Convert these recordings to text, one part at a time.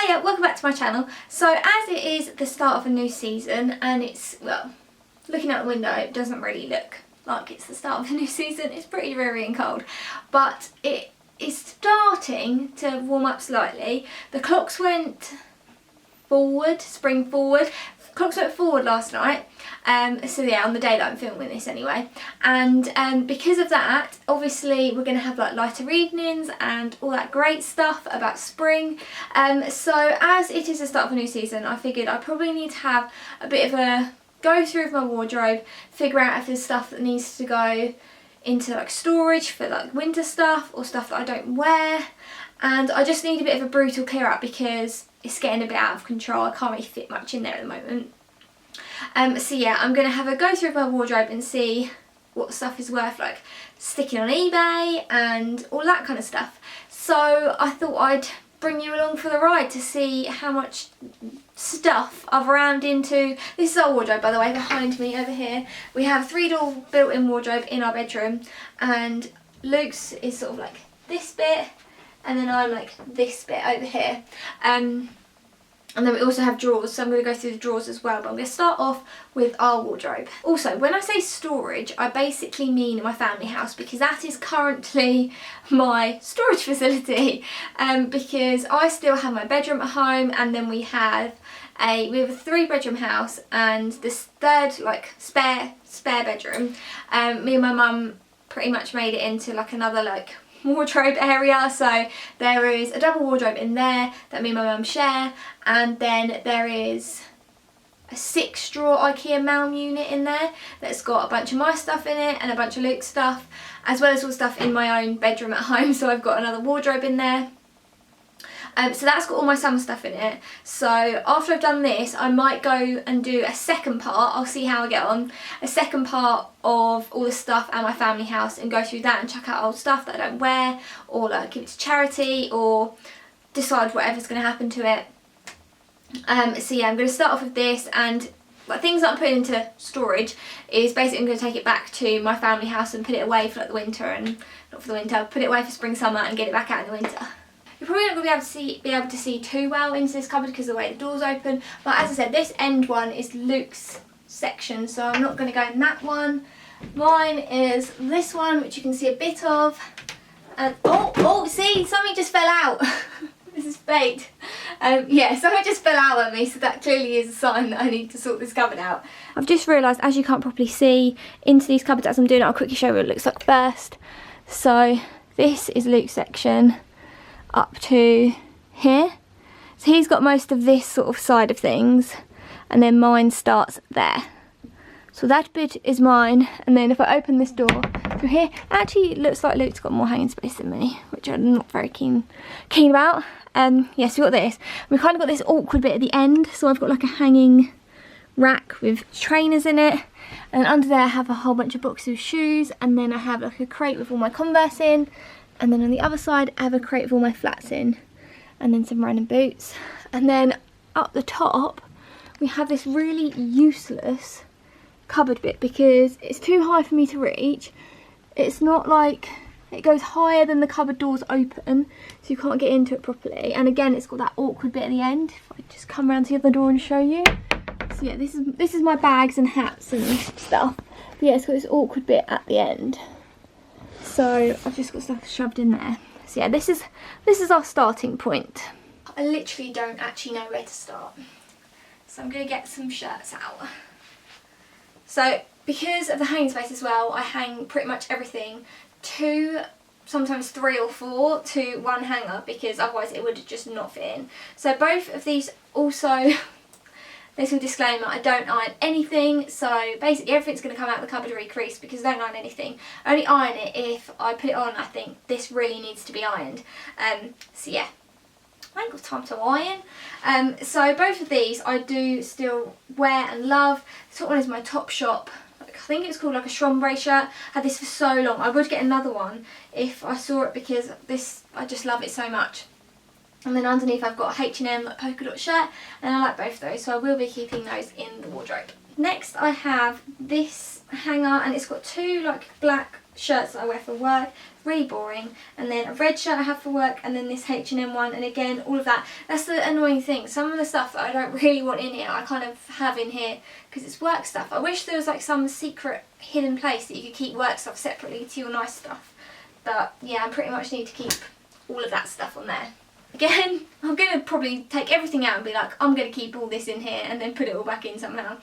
Hiya, welcome back to my channel. So as it is the start of a new season and it's, well, looking out the window it doesn't really look like it's the start of a new season. It's pretty dreary and cold, but it is starting to warm up slightly. The clocks went forward, spring forward. Clocks went forward last night, so yeah, on the day that I'm filming this anyway, and because of that, obviously we're going to have like lighter evenings and all that great stuff about spring. So as it is the start of a new season, I figured I probably need to have a bit of a go through of my wardrobe, figure out if there's stuff that needs to go into like storage for like winter stuff or stuff that I don't wear, and I just need a bit of a brutal clear up because it's getting a bit out of control. I can't really fit much in there at the moment. So yeah, I'm going to have a go through my wardrobe and see what stuff is worth like sticking on eBay and all that kind of stuff. So I thought I'd bring you along for the ride to see how much stuff I've rammed into. This is our wardrobe, by the way, behind me over here. We have a 3-door built-in wardrobe in our bedroom, and Luke's is sort of like this bit, and then I'm like this bit over here. And then we also have drawers, so I'm going to go through the drawers as well, but I'm going to start off with our wardrobe. Also, when I say storage, I basically mean my family house, because that is currently my storage facility, because I still have my bedroom at home, and then we have a 3-bedroom house, and this third like spare bedroom, me and my mum pretty much made it into like another like wardrobe area. So there is a double wardrobe in there that me and my mum share, and then there is a 6-drawer IKEA Malm unit in there that's got a bunch of my stuff in it and a bunch of Luke's stuff, as well as all stuff in my own bedroom at home. So I've got another wardrobe in there. So that's got all my summer stuff in it. So after I've done this, I might go and do a second part. I'll see how I get on. A second part of all the stuff at my family house, and go through that and check out old stuff that I don't wear, or like give it to charity, or decide whatever's going to happen to it. So yeah, I'm going to start off with this, and like things that I'm putting into storage is basically I'm going to take it back to my family house and put it away for like the winter, and not for the winter, put it away for spring, summer, and get it back out in the winter. You're probably not going to be able to see too well into this cupboard because of the way the door's open, but as I said, this end one is Luke's section, so I'm not going to go in that one. Mine is this one, which you can see a bit of, and oh, see, something just fell out. This is fate. Yeah, something just fell out at me, so that clearly is a sign that I need to sort this cupboard out. I've just realised, as you can't properly see into these cupboards as I'm doing it, I'll quickly show you what it looks like first. So this is Luke's section up to here. So he's got most of this sort of side of things, and then mine starts there. So that bit is mine, and then if I open this door through here, actually it looks like Luke's got more hanging space than me, which I'm not very keen about. Yes, we've got this. We've kind of got this awkward bit at the end, so I've got like a hanging rack with trainers in it, and under there I have a whole bunch of boxes of shoes, and then I have like a crate with all my Converse in, and then on the other side I have a crate with all my flats in, and then some random boots. And then up the top we have this really useless cupboard bit because it's too high for me to reach. It's not like, it goes higher than the cupboard doors open, so you can't get into it properly. And again, it's got that awkward bit at the end. If I just come around to the other door and show you. So yeah, this is my bags and hats and stuff. But yeah, it's got this awkward bit at the end. So I've just got stuff shoved in there. So yeah, this is our starting point. I literally don't actually know where to start. So I'm going to get some shirts out. So because of the hanging space as well, I hang pretty much everything 2, sometimes 3 or 4 to one hanger, because otherwise it would just not fit in. So both of these also, this will disclaimer, I don't iron anything, so basically everything's going to come out of the cupboard re-creased because I don't iron anything. I only iron it if I put it on, I think this really needs to be ironed. So yeah, I ain't got time to iron. So both of these I do still wear and love. This one is my Topshop, I think it's called like a chambray shirt. I had this for so long. I would get another one if I saw it, because this, I just love it so much. And then underneath I've got a H&M like polka dot shirt, and I like both of those, so I will be keeping those in the wardrobe. Next I have this hanger, and it's got 2 like black shirts that I wear for work. really boring. And then a red shirt I have for work, and then this H&M one, and again all of that. That's the annoying thing. Some of the stuff that I don't really want in here I kind of have in here because it's work stuff. I wish there was like some secret hidden place that you could keep work stuff separately to your nice stuff. But yeah, I pretty much need to keep all of that stuff on there. Again, I'm going to probably take everything out and be like, I'm going to keep all this in here and then put it all back in somehow.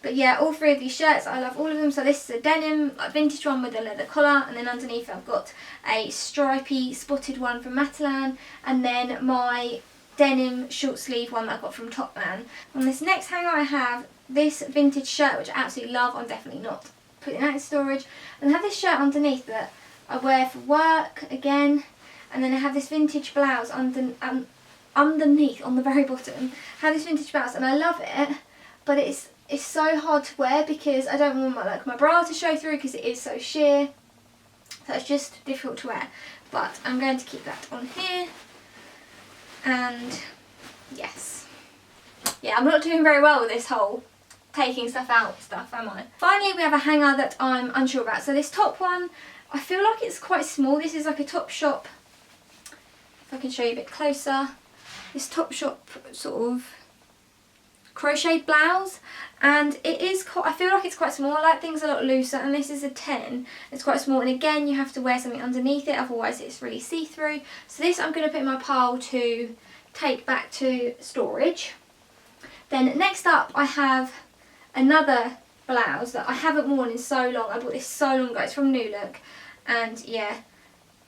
But yeah, all three of these shirts, I love all of them. So this is a denim, like vintage one with a leather collar, and then underneath I've got a stripy spotted one from Matalan, and then my denim short sleeve one that I got from Topman. On this next hanger I have this vintage shirt, which I absolutely love. I'm definitely not putting that in storage. And I have this shirt underneath that I wear for work again. And then I have this vintage blouse underneath on the very bottom. I have this vintage blouse and I love it, but it's so hard to wear because I don't want my bra to show through because it is so sheer. So it's just difficult to wear. But I'm going to keep that on here. And yes. Yeah, I'm not doing very well with this whole taking stuff out stuff, am I? Finally, we have a hanger that I'm unsure about. So this top one, I feel like it's quite small. This is like a Topshop. If I can show you a bit closer, this Topshop sort of crochet blouse, and it is quite, I feel like it's quite small. I like things a lot looser, and this is a 10. It's quite small, and again you have to wear something underneath it, otherwise it's really see-through. So this I'm going to put in my pile to take back to storage. Then next up I have another blouse that I haven't worn in so long. I bought this so long ago. It's from New Look, and yeah,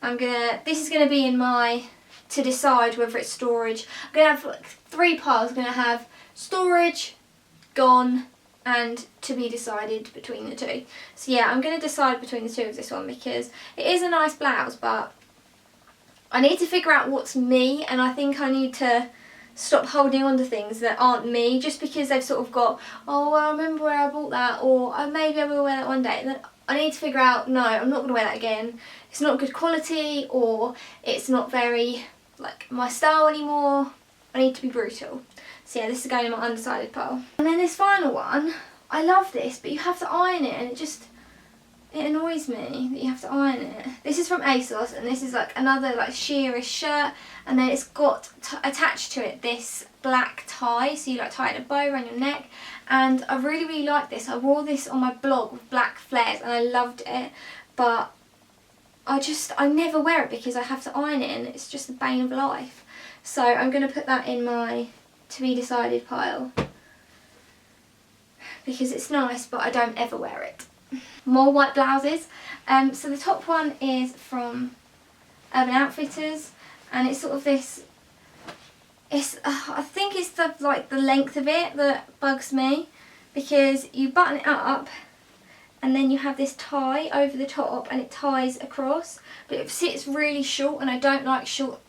this is gonna be in my to decide whether it's storage. I'm gonna have like 3 piles. I'm gonna have storage, gone, and to be decided between the 2. So yeah, I'm gonna decide between the 2 of this one because it is a nice blouse, but I need to figure out what's me, and I think I need to stop holding on to things that aren't me just because they've sort of got, oh well, I remember where I bought that, or oh, maybe I will wear that one day. And then I need to figure out, no, I'm not going to wear that again. It's not good quality, or it's not very like my style anymore. I need to be brutal. So yeah, this is going in my undecided pile. And then this final one, I love this, but you have to iron it, and it annoys me that you have to iron it. This is from ASOS, and this is like another like sheerish shirt, and then it's got attached to it this black tie, so you like tie it in a bow around your neck, and I really like this. I wore this on my blog with black flares and I loved it, but I never wear it because I have to iron it, and it's just the bane of life. So I'm going to put that in my to be decided pile because it's nice, but I don't ever wear it. More white blouses. So the top one is from Urban Outfitters, and it's sort of this. I think it's the length of it that bugs me, because you button it up, and then you have this tie over the top, and it ties across, but it sits really short, and I don't like short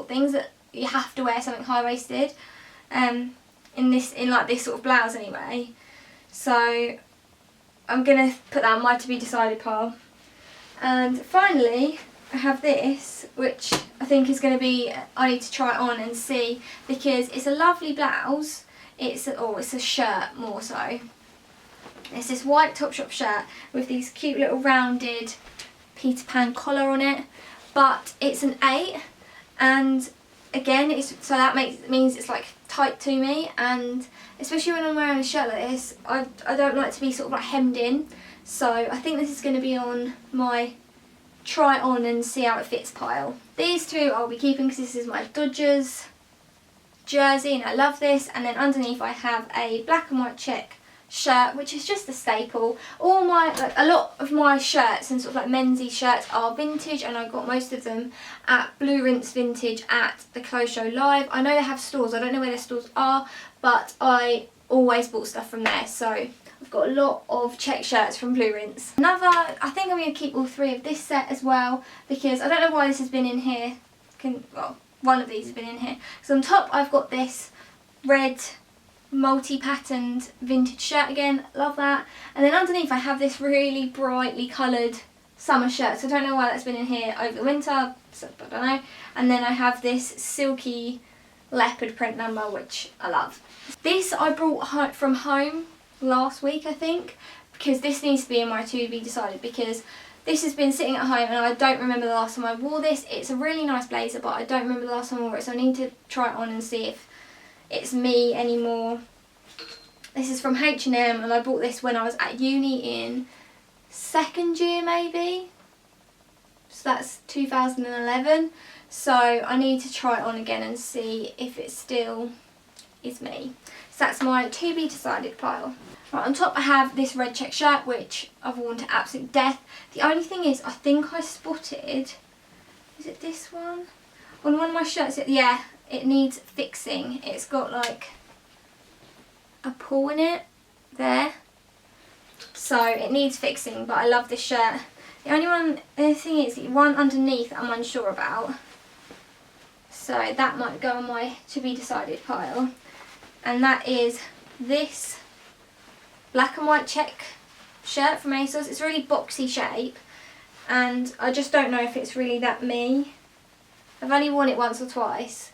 things that you have to wear something high waisted. In this sort of blouse anyway. So I'm going to put that on my to be decided pile. And finally I have this, which I think is going to be, I need to try it on and see, because it's a lovely blouse. It's a shirt more so. It's this white Topshop shirt with these cute little rounded Peter Pan collar on it, but it's an 8, and again that means it's like tight to me, and especially when I'm wearing a shirt like this, I don't like to be sort of like hemmed in. So I think this is going to be on my try on and see how it fits pile. These 2 I'll be keeping because this is my Dodgers jersey and I love this, and then underneath I have a black and white check shirt, which is just a staple. A lot of my shirts and sort of like mensy shirts are vintage, and I got most of them at Blue Rinse Vintage at the Clothes Show Live. I know they have stores, I don't know where their stores are, but I always bought stuff from there, so I've got a lot of check shirts from Blue Rinse. I think I'm going to keep all 3 of this set as well, because I don't know why this has been in here. One of these has been in here. So on top I've got this red multi-patterned vintage shirt again, love that. And then underneath I have this really brightly coloured summer shirt, so I don't know why that's been in here over the winter, so I don't know. And then I have this silky leopard print number, which I love. This I brought from home last week, I think, because this needs to be in my to be decided, because This has been sitting at home and I don't remember the last time I wore this. It's a really nice blazer, but I don't remember the last time I wore it, so I need to try it on and see if it's me anymore. This is from H&M and I bought this when I was at uni in 2nd year maybe. So that's 2011. So I need to try it on again and see if it still is me. So that's my to be decided pile. Right, on top I have this red check shirt which I've worn to absolute death. The only thing is, I think I spotted, is it this one? On one of my shirts, yeah, it needs fixing. It's got like a pull in it there. So it needs fixing, but I love this shirt. The thing is, the one underneath I'm unsure about. So that might go on my to be decided pile. And that is this black and white check shirt from ASOS. It's a really boxy shape and I just don't know if it's really that me. I've only worn it once or twice.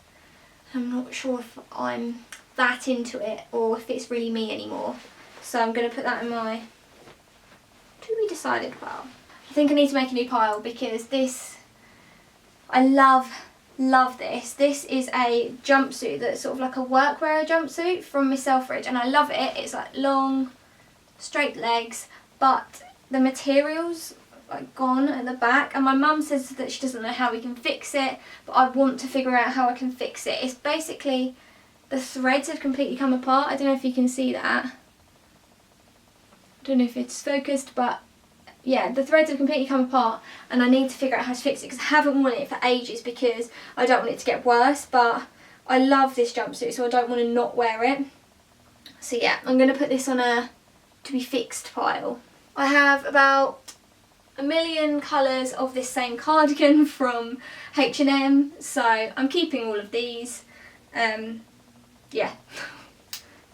I'm not sure if I'm that into it or if it's really me anymore. So I'm going to put that in my to be decided pile. I think I need to make a new pile because this, I love this. This is a jumpsuit that's sort of like a workwear jumpsuit from Miss Selfridge and I love it. It's like long, straight legs, but the material's like gone at the back and my mum says that she doesn't know how we can fix it, but I want to figure out how I can fix it. It's basically, the threads have completely come apart. I don't know if you can see that. I don't know if it's focused, but yeah, the threads have completely come apart and I need to figure out how to fix it because I haven't worn it for ages because I don't want it to get worse, but I love this jumpsuit so I don't want to not wear it. So yeah, I'm going to put this on a to be fixed pile. I have about a million colours of this same cardigan from H&M, so I'm keeping all of these. Yeah,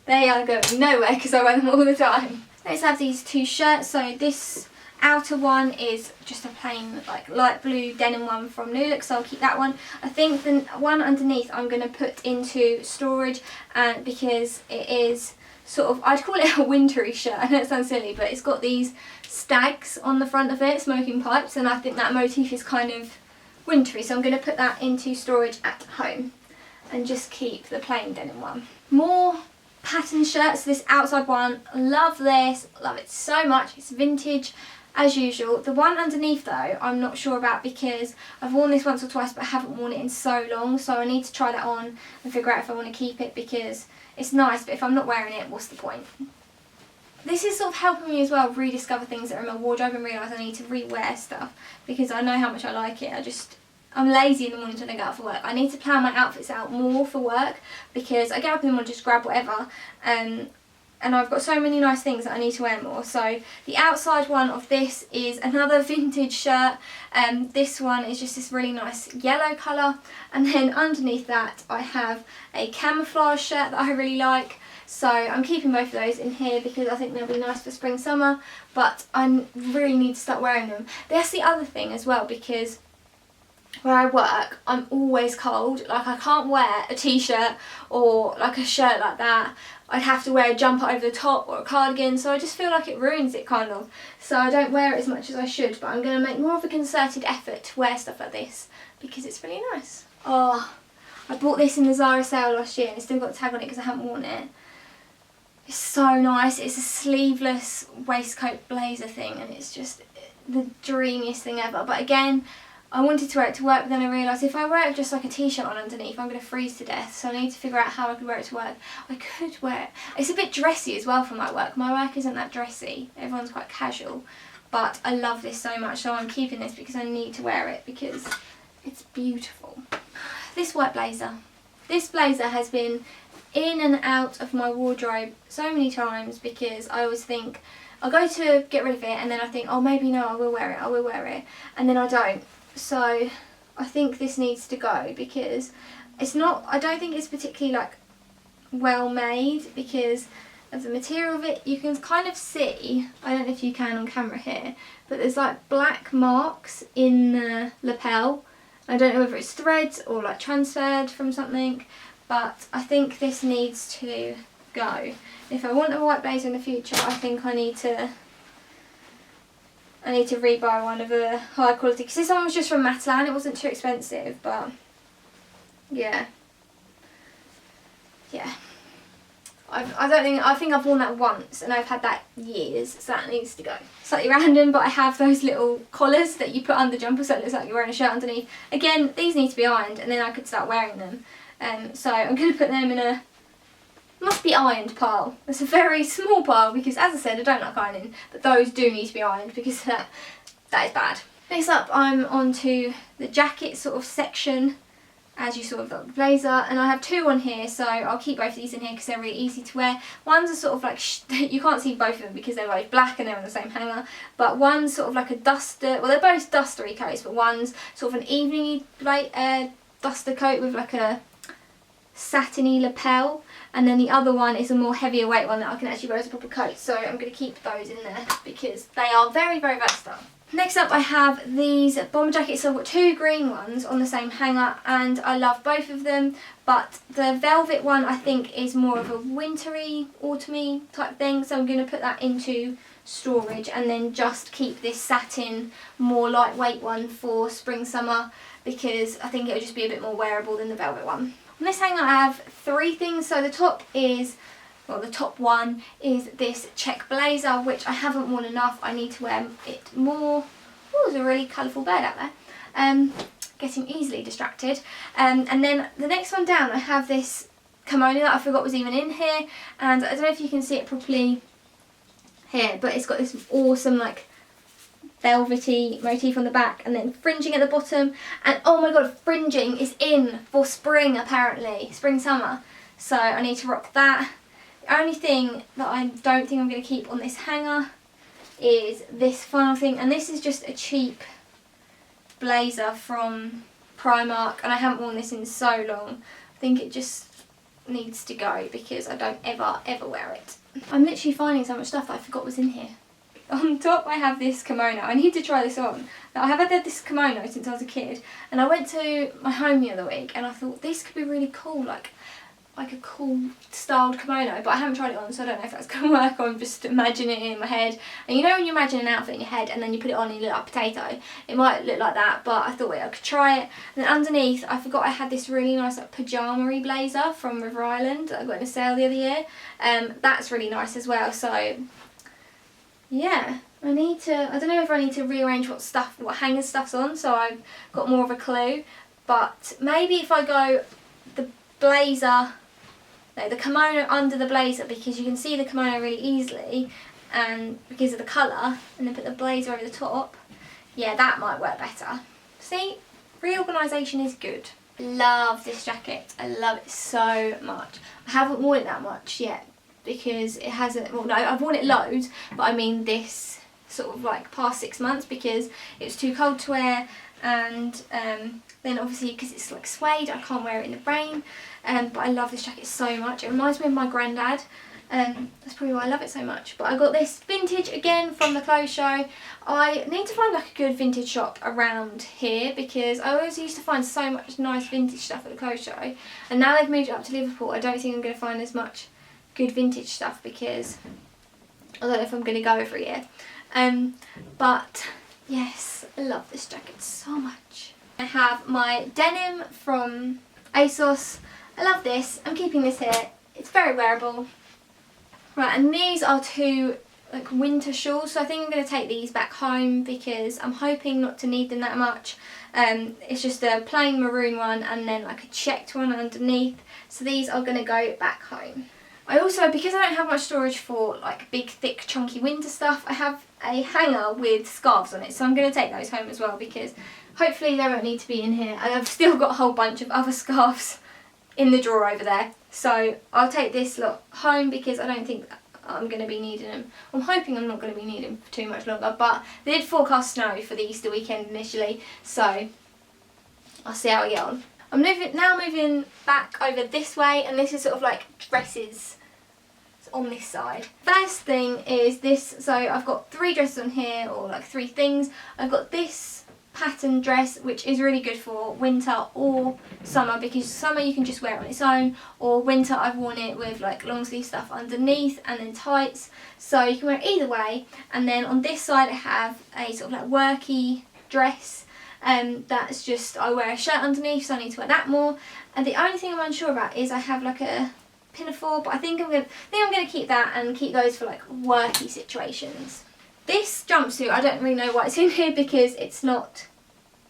they are going nowhere because I wear them all the time. Let's have these two shirts. So this outer one is just a plain like light blue denim one from New Look, so I'll keep that one. I think the one underneath I'm going to put into storage and because it is sort of, I'd call it a wintry shirt. I know it sounds silly, but it's got these stags on the front of it, smoking pipes, and I think that motif is kind of wintry, so I'm going to put that into storage at home and just keep the plain denim one. More pattern shirts. This outside one, love this, love it so much. It's vintage as usual. The one underneath though, I'm not sure about because I've worn this once or twice but I haven't worn it in so long, so I need to try that on and figure out if I want to keep it because it's nice, but if I'm not wearing it, what's the point? This is sort of helping me as well rediscover things that are in my wardrobe and realise I need to re-wear stuff because I know how much I like it. I'm lazy in the mornings when I go out for work. I need to plan my outfits out more for work because I get up in the morning, just grab whatever, and I've got so many nice things that I need to wear more. So the outside one of this is another vintage shirt. This one is just this really nice yellow colour, and then underneath that I have a camouflage shirt that I really like. So I'm keeping both of those in here because I think they'll be nice for spring summer, but I really need to start wearing them. That's the other thing as well, because where I work I'm always cold. Like I can't wear a t-shirt or like a shirt like that. I'd have to wear a jumper over the top or a cardigan, so I just feel like it ruins it kind of. So I don't wear it as much as I should, but I'm going to make more of a concerted effort to wear stuff like this because it's really nice. Oh, I bought this in the Zara sale last year and it's still got a tag on it because I haven't worn it. It's so nice. It's a sleeveless waistcoat blazer thing and it's just the dreamiest thing ever. But again, I wanted to wear it to work, but then I realised if I wear it with just like a t-shirt on underneath, I'm going to freeze to death. So I need to figure out how I could wear it to work. I could wear it. It's a bit dressy as well for my work. My work isn't that dressy. Everyone's quite casual. But I love this so much, so I'm keeping this because I need to wear it because it's beautiful. This white blazer. This blazer has been in and out of my wardrobe so many times because I always think, I'll go to get rid of it and then I think, oh maybe no, I will wear it, and then I don't. So I think this needs to go because it's not, I don't think it's particularly like well made because of the material of it. You can kind of see, I don't know if you can on camera here, but there's like black marks in the lapel. I don't know whether it's threads or like transferred from something, but I think this needs to go. If I want a white blazer in the future, I think I need to I need to rebuy one of a high quality, because this one was just from Matalan. It wasn't too expensive, but yeah. I think I've worn that once, and I've had that years, so that needs to go. Slightly random, but I have those little collars that you put under jumpers, so it looks like you're wearing a shirt underneath. Again, these need to be ironed, and then I could start wearing them. So I'm going to put them in a must be ironed pile. It's a very small pile because, as I said, I don't like ironing, but those do need to be ironed because that is bad. Next up, I'm on to the jacket sort of section, as you saw with the blazer, and I have two on here, so I'll keep both of these in here because they're really easy to wear. One's a sort of like, you can't see both of them because they're both black and they're on the same hanger, but one's sort of like a duster, well they're both dustery coats, but one's sort of an evening duster coat with like a satiny lapel, and then the other one is a more heavier weight one that I can actually wear as a proper coat, so I'm going to keep those in there because they are very, very versatile. Next up I have these bomber jackets, so I've got two green ones on the same hanger and I love both of them, but the velvet one I think is more of a wintry, autumny type thing, so I'm going to put that into storage and then just keep this satin, more lightweight one for spring, summer, because I think it would just be a bit more wearable than the velvet one. On this hanger I have three things, so the top one is this check blazer, which I haven't worn enough. I need to wear it more. Oh, there's a really colourful bird out there. Getting easily distracted. And then the next one down I have this kimono that I forgot was even in here, and I don't know if you can see it properly here, but it's got this awesome like velvety motif on the back and then fringing at the bottom, and oh my god, fringing is in for spring apparently, spring summer, so I need to rock that. The only thing that I don't think I'm going to keep on this hanger is this final thing, and this is just a cheap blazer from Primark and I haven't worn this in so long. I think it just needs to go because I don't ever wear it. I'm literally finding so much stuff that I forgot was in here. On top I have this kimono. I need to try this on. Now I have had this kimono since I was a kid, and I went to my home the other week and I thought this could be really cool, like a cool styled kimono, but I haven't tried it on, so I don't know if that's going to work. I'm just imagining it in my head, and you know when you imagine an outfit in your head and then you put it on and you look like a potato, it might look like that, but I thought I could try it. And then underneath I forgot I had this really nice like pyjama-y blazer from River Island that I got in a sale the other year. That's really nice as well, so yeah, I don't know if I need to rearrange what hanger stuff's on, so I've got more of a clue, but maybe if I go the blazer, no, the kimono under the blazer, because you can see the kimono really easily and because of the colour, and then put the blazer over the top, yeah, that might work better. See, reorganisation is good. Love this jacket, I love it so much. I haven't worn it that much yet because it hasn't, well no, I've worn it loads, but I mean this sort of like past 6 months because it was too cold to wear, and then obviously because it's like suede I can't wear it in the rain, but I love this jacket so much. It reminds me of my granddad, that's probably why I love it so much. But I got this vintage again from the clothes show. I need to find like a good vintage shop around here because I always used to find so much nice vintage stuff at the clothes show, and now they've moved it up to Liverpool I don't think I'm going to find as much good vintage stuff because I don't know if I'm going to go every year. But yes, I love this jacket so much. I have my denim from ASOS. I love this. I'm keeping this here. It's very wearable. Right, and these are two like winter shawls, so I think I'm going to take these back home because I'm hoping not to need them that much. It's just a plain maroon one and then like a checked one underneath, so these are going to go back home. I also, because I don't have much storage for like big, thick, chunky winter stuff, I have a hanger with scarves on it, so I'm going to take those home as well because hopefully they won't need to be in here. And I've still got a whole bunch of other scarves in the drawer over there, so I'll take this lot home because I don't think I'm going to be needing them. I'm hoping I'm not going to be needing them for too much longer, but they did forecast snow for the Easter weekend initially, so I'll see how I get on. I'm now moving back over this way, and this is sort of like dresses on this side. First thing is this, so I've got 3 dresses on here, or like 3 things. I've got this pattern dress, which is really good for winter or summer, because summer you can just wear it on its own, or winter I've worn it with like long sleeve stuff underneath and then tights, so you can wear it either way. And then on this side I have a sort of like worky dress, that's just, I wear a shirt underneath, so I need to wear that more. And the only thing I'm unsure about is I have like a pinafore, but I think I'm gonna keep that and keep those for like worky situations. This jumpsuit, I don't really know why it's in here because it's not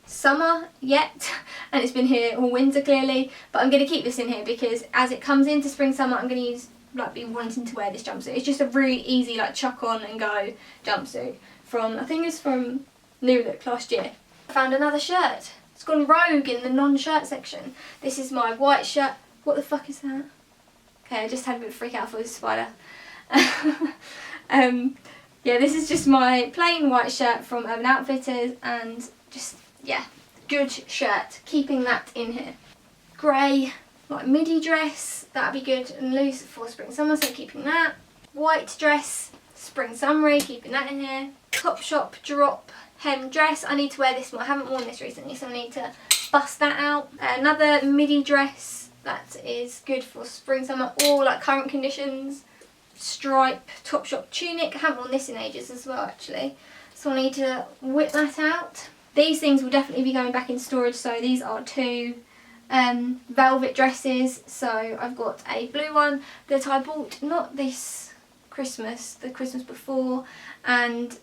summer yet and it's been here all winter clearly, but I'm going to keep this in here because as it comes into spring summer I'm going to be wanting to wear this jumpsuit. It's just a really easy like chuck on and go jumpsuit from, I think it's from New Look last year. I found another shirt. It's gone rogue in the non-shirt section. This is my white shirt. What the fuck is that? Okay, I just had a bit of a freak out for this spider. Yeah, this is just my plain white shirt from Urban Outfitters, and just, yeah, good shirt. Keeping that in here. Grey, like midi dress, that'd be good and loose for spring summer, so keeping that. White dress, spring summery, keeping that in here. Topshop drop hem dress. I need to wear this more. I haven't worn this recently, so I need to bust that out. Another midi dress that is good for spring summer or like current conditions. Stripe Topshop tunic. I haven't worn this in ages as well actually, so I need to whip that out. These things will definitely be going back in storage, so these are two velvet dresses. So I've got a blue one that I bought not this Christmas, the Christmas before, and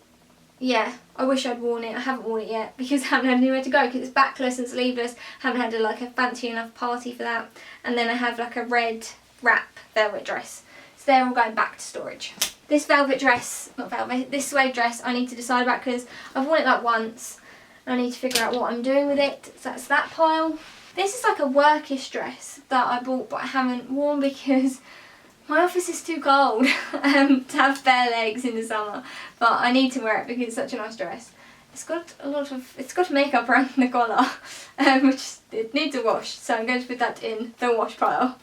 yeah, I wish I'd worn it. I haven't worn it yet because I haven't had anywhere to go because it's backless and sleeveless. Haven't had a fancy enough party for that. And then I have like a red wrap velvet dress. So they're all going back to storage. This velvet dress, not velvet, this suede dress I need to decide about because I've worn it like once. I need to figure out what I'm doing with it. So that's that pile. This is like a workish dress that I bought but I haven't worn because my office is too cold to have bare legs in the summer. But I need to wear it because it's such a nice dress. It's got makeup around the collar, which it needs a wash. So I'm going to put that in the wash pile,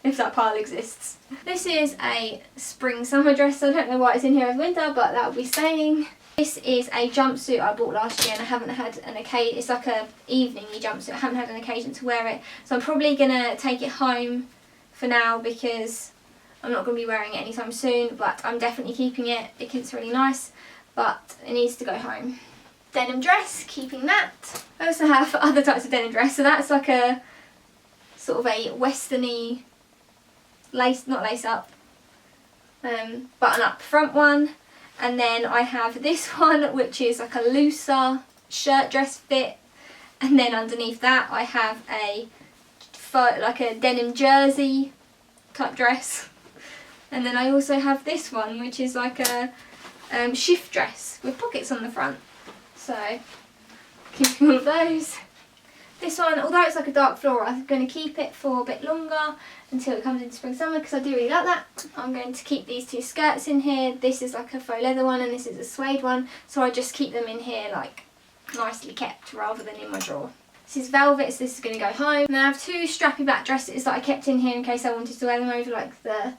if that pile exists. This is a spring summer dress, so I don't know why it's in here as winter, but that will be staying. This is a jumpsuit I bought last year and I haven't had an occasion, it's like a evening-y jumpsuit, I haven't had an occasion to wear it. So I'm probably going to take it home for now because I'm not going to be wearing it anytime soon, but I'm definitely keeping it because it's really nice, but it needs to go home. Denim dress, keeping that. I also have other types of denim dress, so that's like a sort of a westerny lace, not lace up, button up front one. And then I have this one which is like a looser shirt dress fit, and then underneath that I have like a denim jersey type dress. And then I also have this one which is like a shift dress with pockets on the front. So keeping all of those. This one, although it's like a dark floral, I'm going to keep it for a bit longer until it comes into spring summer because I do really like that. I'm going to keep these two skirts in here. This is like a faux leather one and this is a suede one, so I just keep them in here like nicely kept rather than in my drawer. This is velvet, so this is going to go home. And then I have two strappy black dresses that I kept in here in case I wanted to wear them over like the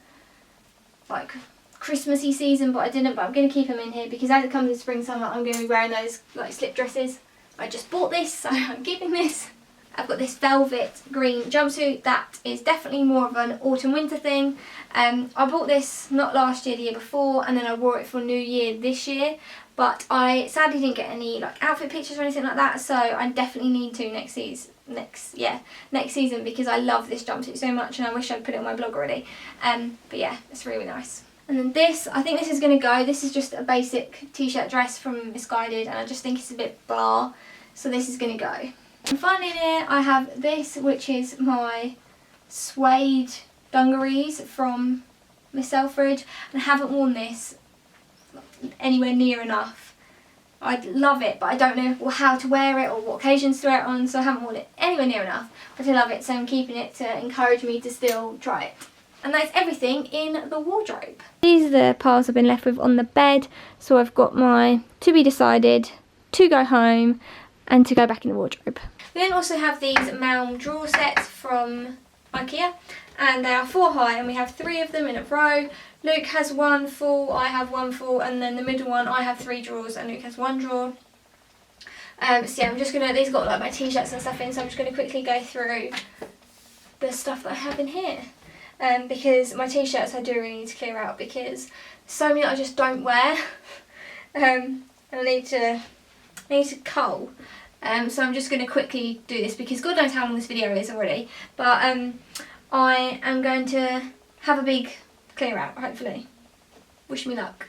Christmassy season, but I didn't. But I'm going to keep them in here because as it comes in spring summer I'm going to be wearing those like slip dresses. I just bought this, so I'm keeping this. I've got this velvet green jumpsuit that is definitely more of an autumn winter thing. I bought this not last year, the year before, and then I wore it for New Year this year, but I sadly didn't get any like outfit pictures or anything like that, so I definitely need to next season because I love this jumpsuit so much and I wish I'd put it on my blog already. But yeah, it's really nice. And then this, I think this is going to go. This is just a basic t-shirt dress from Misguided and I just think it's a bit blah, so this is going to go. And finally here I have this, which is my Suede Dungarees from Miss Selfridge, and I haven't worn this anywhere near enough. I'd love it, but I don't know how to wear it or what occasions to wear it on, so I haven't worn it anywhere near enough, but I love it, so I'm keeping it to encourage me to still try it. And that's everything in the wardrobe. These are the piles I've been left with on the bed, so I've got my to be decided, to go home, and to go back in the wardrobe. We then also have these Malm drawer sets from IKEA, and they are 4 high and we have 3 of them in a row. Luke has 1 full, I have 1 full, and then the middle one I have 3 drawers and Luke has 1 drawer. So yeah, I'm just gonna, these got like my t-shirts and stuff in, so I'm just gonna quickly go through the stuff that I have in here. Because my t-shirts I do really need to clear out, because so many that I just don't wear. And I need to cull. So I'm just going to quickly do this, because God knows how long this video is already. But I am going to have a big clear out, hopefully. Wish me luck.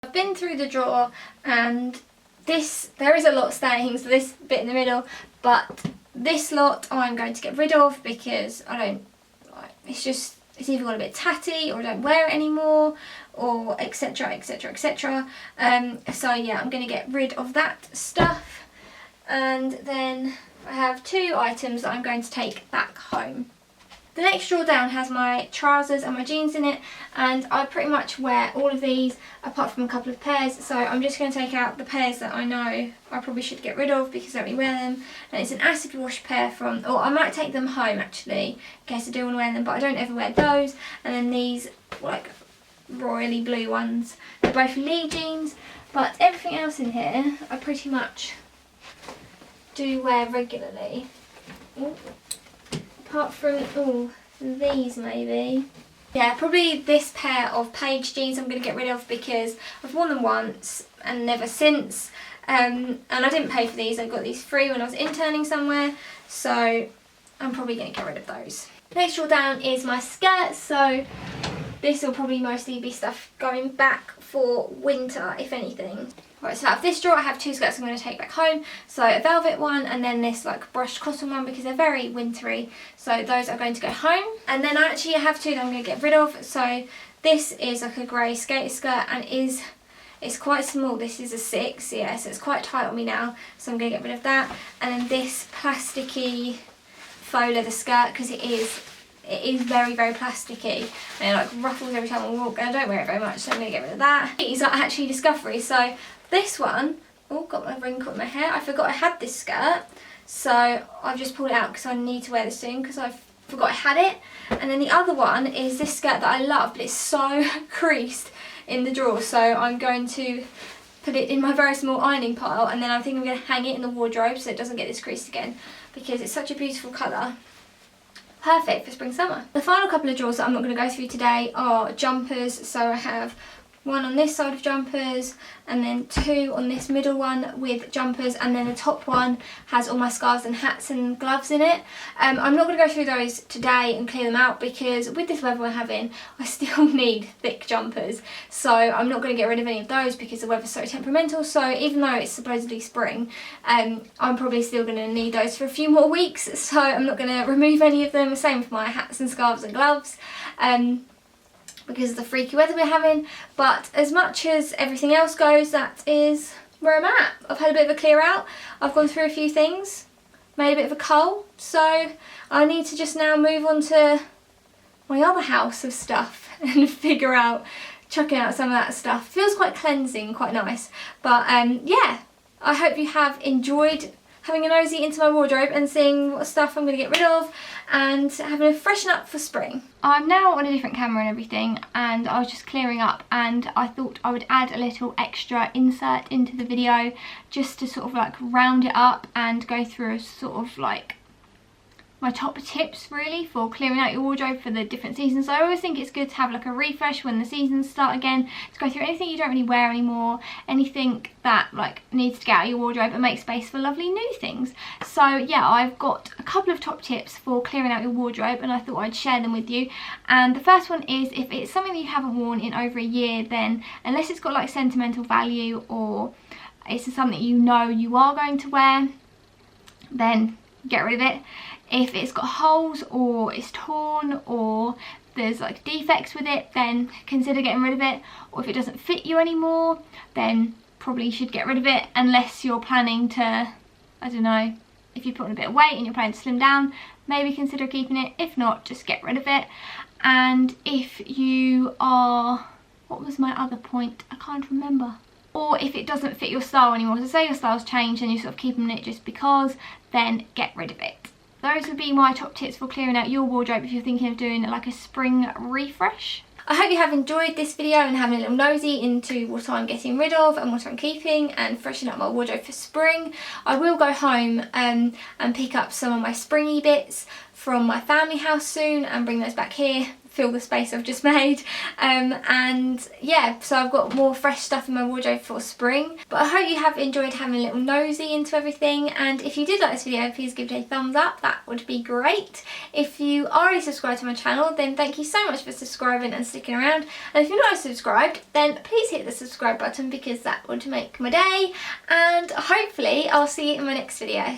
I've been through the drawer, and there is a lot staying, so this bit in the middle, but this lot I'm going to get rid of, because I don't like, it's either got a bit tatty, or I don't wear it anymore, or etc, etc, etc. So yeah, I'm going to get rid of that stuff, and then I have 2 items that I'm going to take back home. The next drawer down has my trousers and my jeans in it, and I pretty much wear all of these apart from a couple of pairs, so I'm just going to take out the pairs that I know I probably should get rid of because I don't really wear them. And it's an acid wash pair from, or I might take them home actually in case I do want to wear them, but I don't ever wear those. And then these like royally blue ones, they're both Lee jeans, but everything else in here I pretty much do wear regularly. Ooh. Apart from, these maybe. Yeah, probably this pair of Paige jeans I'm going to get rid of, because I've worn them once and never since. And I didn't pay for these, I got these free when I was interning somewhere, so I'm probably going to get rid of those. Next drawer down is my skirts, so this will probably mostly be stuff going back for winter, if anything. Right, so out of this drawer I have 2 skirts I'm going to take back home. So a velvet one, and then this like brushed cotton one, because they're very wintry. So those are going to go home. And then I actually have 2 that I'm going to get rid of. So this is like a grey skater skirt, and it's quite small. This is a 6, yeah, so it's quite tight on me now. So I'm going to get rid of that. And then this plasticky faux leather skirt, because it is very, very plasticky, and it like ruffles every time I walk, and I don't wear it very much, so I'm going to get rid of that. These are actually Discovery, so this one, got my wrinkle in my hair. I forgot I had this skirt, so I've just pulled it out because I need to wear this soon, because I forgot I had it. And then the other one is this skirt that I love, but it's so creased in the drawer, so I'm going to put it in my very small ironing pile, and then I think I'm going to hang it in the wardrobe so it doesn't get this creased again, because it's such a beautiful colour. Perfect for spring summer. The final couple of drawers that I'm not going to go through today are jumpers. So I have 1 on this side of jumpers, and then 2 on this middle one with jumpers, and then the top one has all my scarves and hats and gloves in it. I'm not going to go through those today and clear them out, because with this weather we're having, I still need thick jumpers. So I'm not going to get rid of any of those because the weather's so temperamental. So even though it's supposedly spring, I'm probably still going to need those for a few more weeks. So I'm not going to remove any of them. Same for my hats and scarves and gloves. Because of the freaky weather we're having. But as much as everything else goes, that is where I'm at. I've had a bit of a clear out. I've gone through a few things, made a bit of a cull, so I need to just now move on to my other house of stuff and figure out chucking out some of that stuff. Feels quite cleansing, quite nice. But yeah, I hope you have enjoyed having a nosy into my wardrobe and seeing what stuff I'm going to get rid of and having a freshen up for spring. I'm now on a different camera and everything, and I was just clearing up, and I thought I would add a little extra insert into the video just to sort of like round it up and go through a sort of like my top tips really for clearing out your wardrobe for the different seasons. So I always think it's good to have like a refresh when the seasons start again, to go through anything you don't really wear anymore, anything that like needs to get out of your wardrobe and make space for lovely new things. So yeah, I've got a couple of top tips for clearing out your wardrobe, and I thought I'd share them with you. And the first one is, if it's something that you haven't worn in over a year, then unless it's got like sentimental value or it's something you know you are going to wear, then get rid of it. If it's got holes or it's torn or there's like defects with it, then consider getting rid of it. Or if it doesn't fit you anymore, then probably you should get rid of it, unless you're planning to, I don't know, if you put on a bit of weight and you're planning to slim down, maybe consider keeping it. If not, just get rid of it. And if you are, what was my other point? I can't remember. Or if it doesn't fit your style anymore, so say your style's changed and you're sort of keeping it just because, then get rid of it. those would be my top tips for clearing out your wardrobe if you're thinking of doing like a spring refresh. I hope you have enjoyed this video and having a little nosy into what I'm getting rid of and what I'm keeping and freshening up my wardrobe for spring. I will go home and pick up some of my springy bits from my family house soon and bring those back here, fill the space I've just made, and yeah, so I've got more fresh stuff in my wardrobe for spring. But I hope you have enjoyed having a little nosy into everything, and if you did like this video, please give it a thumbs up, that would be great. If you are already subscribed to my channel, then thank you so much for subscribing and sticking around, and if you're not subscribed, then please hit the subscribe button because that would make my day, and hopefully I'll see you in my next video.